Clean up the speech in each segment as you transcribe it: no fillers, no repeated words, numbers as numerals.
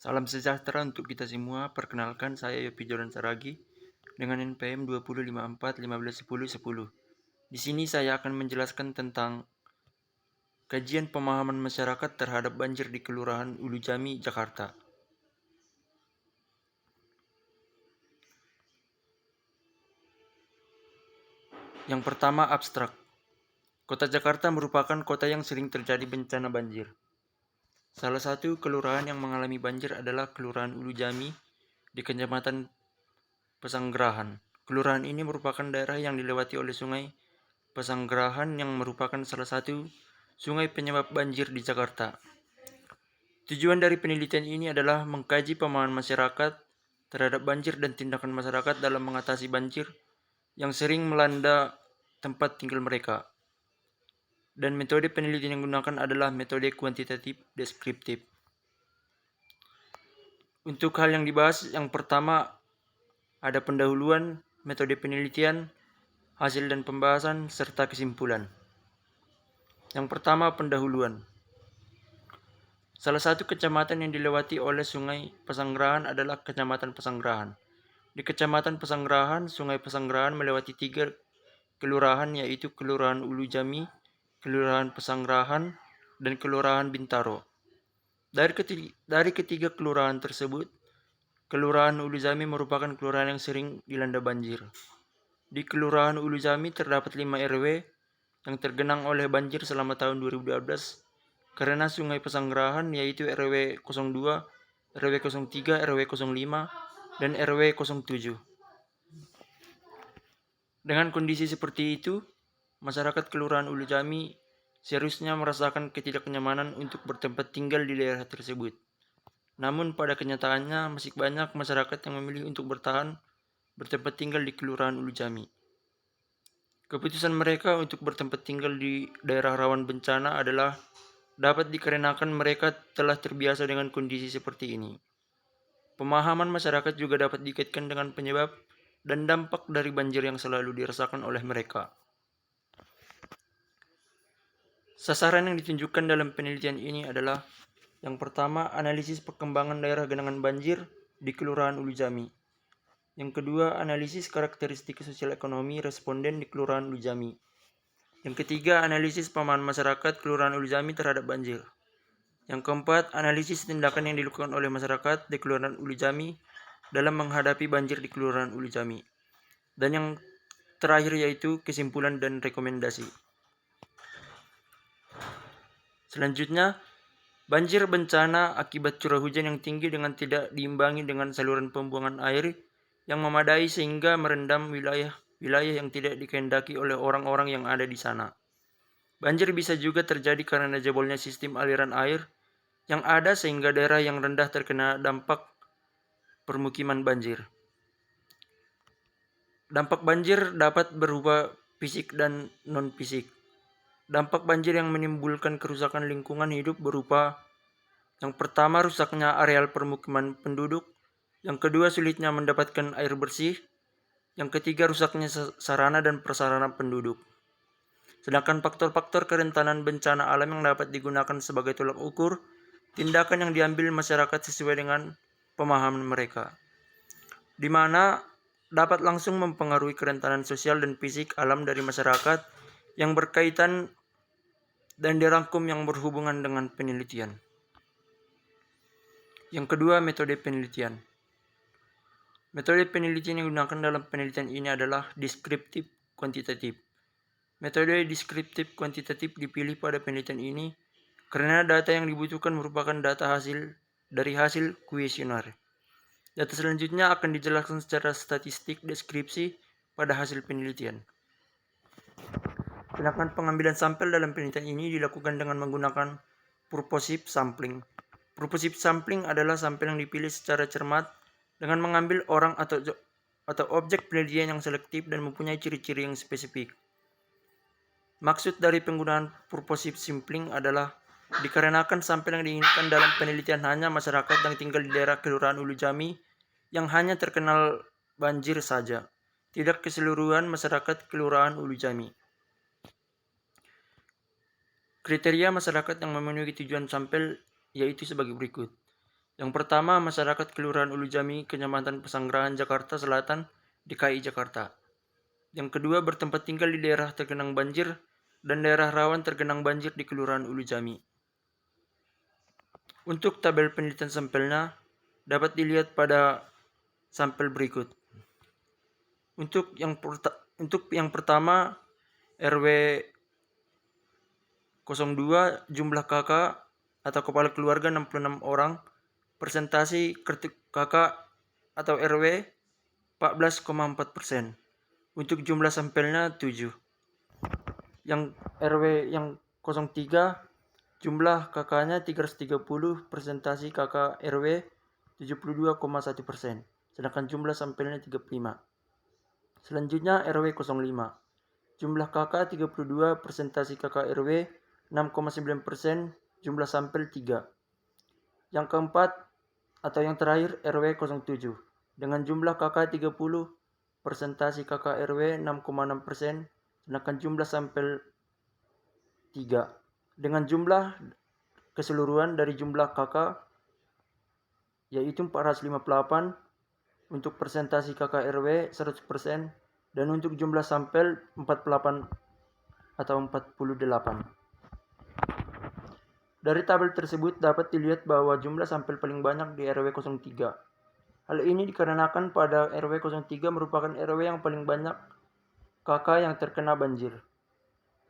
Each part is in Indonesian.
Salam sejahtera untuk kita semua. Perkenalkan, saya Yopi Jordan Saragi dengan NPM 2054 15 10 10. Di sini saya akan menjelaskan tentang kajian pemahaman masyarakat terhadap banjir di Kelurahan Ulu Jami, Jakarta. Yang pertama, abstrak. Kota Jakarta merupakan kota yang sering terjadi bencana banjir. Salah satu kelurahan yang mengalami banjir adalah Kelurahan Ulu Jami di Kecamatan Pesanggerahan. Kelurahan ini merupakan daerah yang dilewati oleh Sungai Pesanggerahan yang merupakan salah satu sungai penyebab banjir di Jakarta. Tujuan dari penelitian ini adalah mengkaji pemahaman masyarakat terhadap banjir dan tindakan masyarakat dalam mengatasi banjir yang sering melanda tempat tinggal mereka. Dan metode penelitian yang digunakan adalah metode kuantitatif deskriptif. Untuk hal yang dibahas, yang pertama ada pendahuluan, metode penelitian, hasil dan pembahasan, serta kesimpulan. Yang pertama, pendahuluan. Salah satu kecamatan yang dilewati oleh Sungai Pesanggerahan adalah Kecamatan Pesanggerahan. Di Kecamatan Pesanggerahan, Sungai Pesanggerahan melewati 3 kelurahan, yaitu Kelurahan Ulu Jami, Kelurahan Pesanggerahan, dan Kelurahan Bintaro. Dari ketiga kelurahan tersebut, Kelurahan Ulu Jami merupakan kelurahan yang sering dilanda banjir. Di Kelurahan Ulu Jami terdapat 5 RW yang tergenang oleh banjir selama tahun 2012 karena Sungai Pesanggerahan, yaitu RW 02, RW 03, RW 05, dan RW 07. Dengan kondisi seperti itu, masyarakat Kelurahan Ulu Jami seharusnya merasakan ketidaknyamanan untuk bertempat tinggal di daerah tersebut. Namun pada kenyataannya masih banyak masyarakat yang memilih untuk bertempat tinggal di Kelurahan Ulu Jami. Keputusan mereka untuk bertempat tinggal di daerah rawan bencana adalah dapat dikarenakan mereka telah terbiasa dengan kondisi seperti ini. Pemahaman masyarakat juga dapat dikaitkan dengan penyebab dan dampak dari banjir yang selalu dirasakan oleh mereka. Sasaran yang ditunjukkan dalam penelitian ini adalah yang pertama, analisis perkembangan daerah genangan banjir di Kelurahan Ulu Jami. Yang kedua, analisis karakteristik sosial ekonomi responden di Kelurahan Ulu Jami. Yang ketiga, analisis pemahaman masyarakat Kelurahan Ulu Jami terhadap banjir. Yang keempat, analisis tindakan yang dilakukan oleh masyarakat di Kelurahan Ulu Jami dalam menghadapi banjir di Kelurahan Ulu Jami. Dan yang terakhir yaitu kesimpulan dan rekomendasi. Selanjutnya, banjir bencana akibat curah hujan yang tinggi dengan tidak diimbangi dengan saluran pembuangan air yang memadai sehingga merendam wilayah yang tidak dikehendaki oleh orang-orang yang ada di sana. Banjir bisa juga terjadi karena jebolnya sistem aliran air yang ada sehingga daerah yang rendah terkena dampak permukiman banjir. Dampak banjir dapat berupa fisik dan non-fisik. Dampak banjir yang menimbulkan kerusakan lingkungan hidup berupa yang pertama, rusaknya areal permukiman penduduk. Yang kedua, sulitnya mendapatkan air bersih. Yang ketiga, rusaknya sarana dan prasarana penduduk. Sedangkan faktor-faktor kerentanan bencana alam yang dapat digunakan sebagai tolak ukur tindakan yang diambil masyarakat sesuai dengan pemahaman mereka, di mana dapat langsung mempengaruhi kerentanan sosial dan fisik alam dari masyarakat yang berkaitan dan dirangkum yang berhubungan dengan penelitian. Yang kedua, metode penelitian. Metode penelitian yang digunakan dalam penelitian ini adalah deskriptif kuantitatif. Metode deskriptif kuantitatif dipilih pada penelitian ini karena data yang dibutuhkan merupakan data dari hasil kuesioner. Data selanjutnya akan dijelaskan secara statistik deskripsi pada hasil penelitian. Sedangkan pengambilan sampel dalam penelitian ini dilakukan dengan menggunakan purposive sampling. Purposive sampling adalah sampel yang dipilih secara cermat dengan mengambil orang atau objek penelitian yang selektif dan mempunyai ciri-ciri yang spesifik. Maksud dari penggunaan purposive sampling adalah dikarenakan sampel yang diinginkan dalam penelitian hanya masyarakat yang tinggal di daerah Kelurahan Ulu Jami yang hanya terkenal banjir saja, tidak keseluruhan masyarakat Kelurahan Ulu Jami. Kriteria masyarakat yang memenuhi tujuan sampel yaitu sebagai berikut. Yang pertama, masyarakat Kelurahan Ulu Jami, Kecamatan Pesanggerahan, Jakarta Selatan, DKI Jakarta. Yang kedua, bertempat tinggal di daerah tergenang banjir dan daerah rawan tergenang banjir di Kelurahan Ulu Jami. Untuk tabel penelitian sampelnya dapat dilihat pada sampel berikut. Untuk yang pertama, RW 02 jumlah kakak atau kepala keluarga 66 orang, persentase kartu kakak atau RW 14,4%. Untuk jumlah sampelnya 7. Yang RW yang 03 jumlah kakaknya 330, persentase kakak RW 72,1%, sedangkan jumlah sampelnya 35. Selanjutnya RW 05. Jumlah kakak 32, persentase kakak RW 6,9%, jumlah sampel 3. Yang keempat atau yang terakhir RW 07. Dengan jumlah kakak 30, persentase kakak RW 6,6%, sedangkan jumlah sampel 3. Dengan jumlah keseluruhan dari jumlah kakak yaitu 458, untuk persentase kakak RW 100%, dan untuk jumlah sampel 48 atau 48. Dari tabel tersebut dapat dilihat bahwa jumlah sampel paling banyak di RW 03. Hal ini dikarenakan pada RW 03 merupakan RW yang paling banyak kakak yang terkena banjir.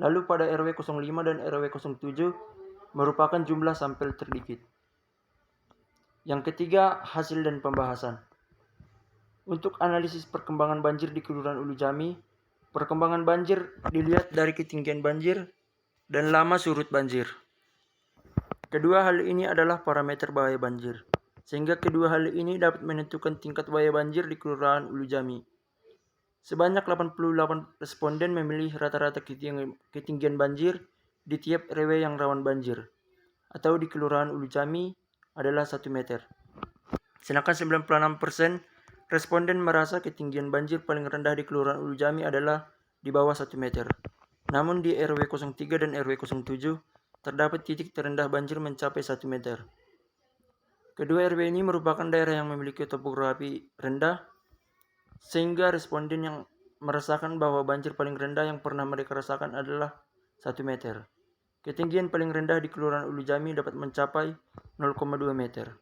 Lalu pada RW 05 dan RW 07 merupakan jumlah sampel terdikit. Yang ketiga, hasil dan pembahasan. Untuk analisis perkembangan banjir di Kelurahan Ulu Jami, perkembangan banjir dilihat dari ketinggian banjir dan lama surut banjir. Kedua hal ini adalah parameter bahaya banjir, sehingga kedua hal ini dapat menentukan tingkat bahaya banjir di Kelurahan Ulu Jami. Sebanyak 88 responden memilih rata-rata ketinggian banjir di tiap RW yang rawan banjir, atau di Kelurahan Ulu Jami adalah 1 meter. Sedangkan 96% responden merasa ketinggian banjir paling rendah di Kelurahan Ulu Jami adalah di bawah 1 meter. Namun di RW 03 dan RW 07 terdapat titik terendah banjir mencapai 1 meter. Kedua RW ini merupakan daerah yang memiliki topografi rendah, sehingga responden yang merasakan bahwa banjir paling rendah yang pernah mereka rasakan adalah 1 meter. Ketinggian paling rendah di Kelurahan Ulu Jami dapat mencapai 0,2 meter.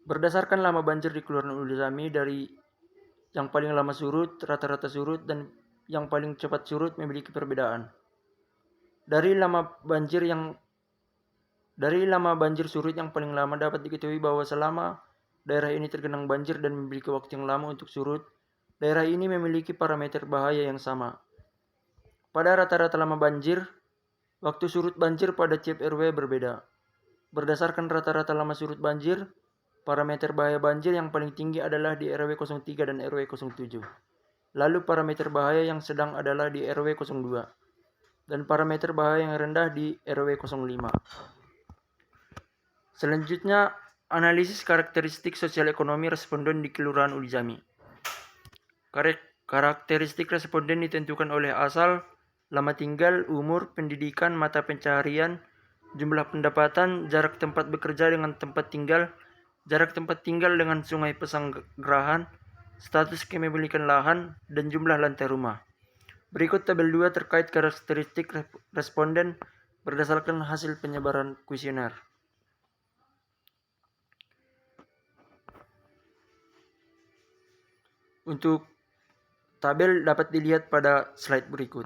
Berdasarkan lama banjir di Kelurahan Ulu Jami, dari yang paling lama surut, rata-rata surut, dan yang paling cepat surut memiliki perbedaan. Dari lama banjir surut yang paling lama dapat diketahui bahwa selama daerah ini tergenang banjir dan memiliki waktu yang lama untuk surut, daerah ini memiliki parameter bahaya yang sama. Pada rata-rata lama banjir, waktu surut banjir pada tiap RW berbeda. Berdasarkan rata-rata lama surut banjir, parameter bahaya banjir yang paling tinggi adalah di RW 03 dan RW 07. Lalu parameter bahaya yang sedang adalah di RW 02. Dan parameter bahaya yang rendah di RW 05. Selanjutnya, analisis karakteristik sosial ekonomi responden di Kelurahan Ulu Jami. Karakteristik responden ditentukan oleh asal, lama tinggal, umur, pendidikan, mata pencaharian, jumlah pendapatan, jarak tempat bekerja dengan tempat tinggal, jarak tempat tinggal dengan sungai Pesanggerahan, status kepemilikan lahan, dan jumlah lantai rumah. Berikut tabel 2 terkait karakteristik responden berdasarkan hasil penyebaran kuesioner. Untuk tabel dapat dilihat pada slide berikut.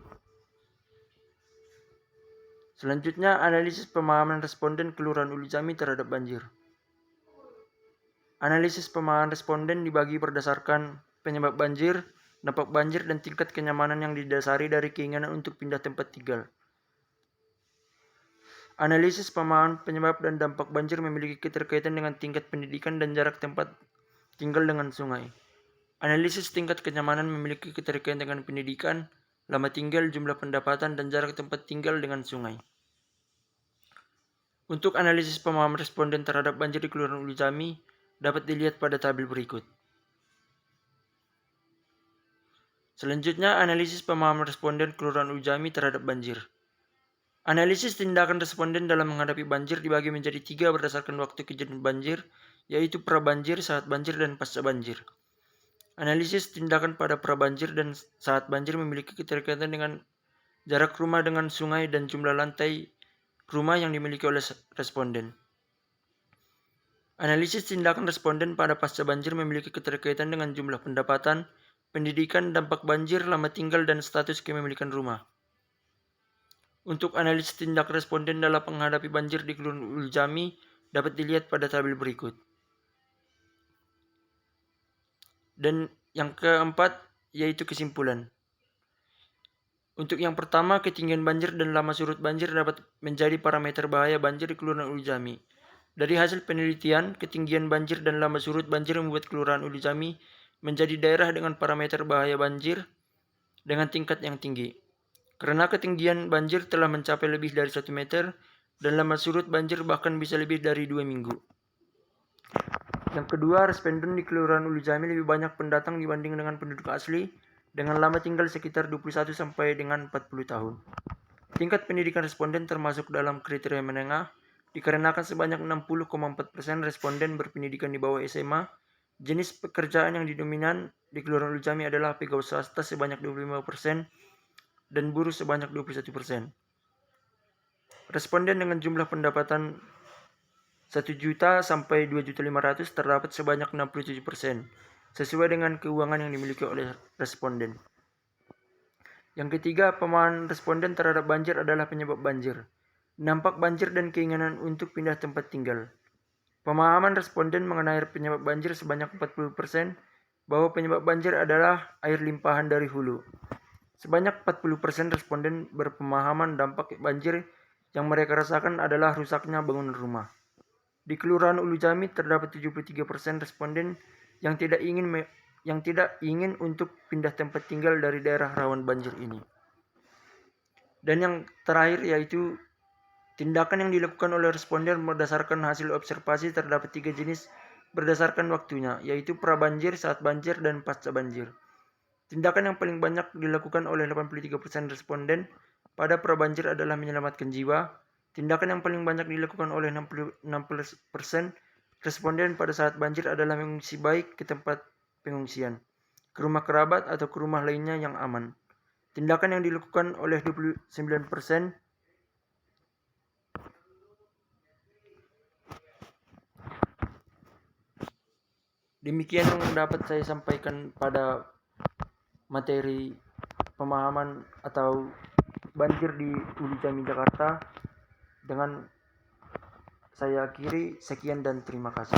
Selanjutnya, analisis pemahaman responden Kelurahan Ulu Jami terhadap banjir. Analisis pemahaman responden dibagi berdasarkan penyebab banjir, dampak banjir, dan tingkat kenyamanan yang didasari dari keinginan untuk pindah tempat tinggal. Analisis pemahaman penyebab dan dampak banjir memiliki keterkaitan dengan tingkat pendidikan dan jarak tempat tinggal dengan sungai. Analisis tingkat kenyamanan memiliki keterkaitan dengan pendidikan, lama tinggal, jumlah pendapatan, dan jarak tempat tinggal dengan sungai. Untuk analisis pemahaman responden terhadap banjir di Kelurahan Ulu Jami dapat dilihat pada tabel berikut. Selanjutnya, analisis pemahaman responden Kelurahan Ulu Jami terhadap banjir. Analisis tindakan responden dalam menghadapi banjir dibagi menjadi 3 berdasarkan waktu kejadian banjir, yaitu prabanjir, saat banjir, dan pasca banjir. Analisis tindakan pada prabanjir dan saat banjir memiliki keterkaitan dengan jarak rumah dengan sungai dan jumlah lantai rumah yang dimiliki oleh responden. Analisis tindakan responden pada pasca banjir memiliki keterkaitan dengan jumlah pendapatan, pendidikan, dampak banjir, lama tinggal, dan status kepemilikan rumah. Untuk analisis tindak responden dalam menghadapi banjir di Kelurahan Ulu Jami dapat dilihat pada tabel berikut. Dan yang keempat yaitu kesimpulan. Untuk yang pertama, ketinggian banjir dan lama surut banjir dapat menjadi parameter bahaya banjir di Kelurahan Ulu Jami. Dari hasil penelitian, ketinggian banjir dan lama surut banjir membuat Kelurahan Ulu Jami menjadi daerah dengan parameter bahaya banjir dengan tingkat yang tinggi. Karena ketinggian banjir telah mencapai lebih dari 1 meter dan lama surut banjir bahkan bisa lebih dari 2 minggu. Yang kedua, responden di Kelurahan Ulu Jami lebih banyak pendatang dibanding dengan penduduk asli dengan lama tinggal sekitar 21 sampai dengan 40 tahun. Tingkat pendidikan responden termasuk dalam kriteria menengah dikarenakan sebanyak 60,4% responden berpendidikan di bawah SMA. Jenis pekerjaan yang didominan di Kelurahan Ulu Jami adalah pegawai swasta sebanyak 25%, dan buruh sebanyak 21%. Responden dengan jumlah pendapatan 1 juta sampai 2.500.000 terdapat sebanyak 67%, sesuai dengan keuangan yang dimiliki oleh responden. Yang ketiga, pemahaman responden terhadap banjir adalah penyebab banjir, dampak banjir, dan keinginan untuk pindah tempat tinggal. Pemahaman responden mengenai penyebab banjir sebanyak 40%, bahwa penyebab banjir adalah air limpahan dari hulu. Sebanyak 40% responden berpemahaman dampak banjir yang mereka rasakan adalah rusaknya bangunan rumah. Di Kelurahan Ulu Jami terdapat 73% responden yang tidak ingin untuk pindah tempat tinggal dari daerah rawan banjir ini. Dan yang terakhir yaitu tindakan yang dilakukan oleh responden berdasarkan hasil observasi terdapat 3 jenis berdasarkan waktunya, yaitu prabanjir, saat banjir, dan pasca banjir. Tindakan yang paling banyak dilakukan oleh 83% responden pada prabanjir adalah menyelamatkan jiwa. Tindakan yang paling banyak dilakukan oleh 66% responden pada saat banjir adalah mengungsi, baik ke tempat pengungsian, ke rumah kerabat, atau ke rumah lainnya yang aman. Tindakan yang dilakukan oleh 29% demikian yang dapat saya sampaikan pada materi pemahaman atau banjir di Ulu Jami, Jakarta. Dengan saya akhiri, sekian dan terima kasih.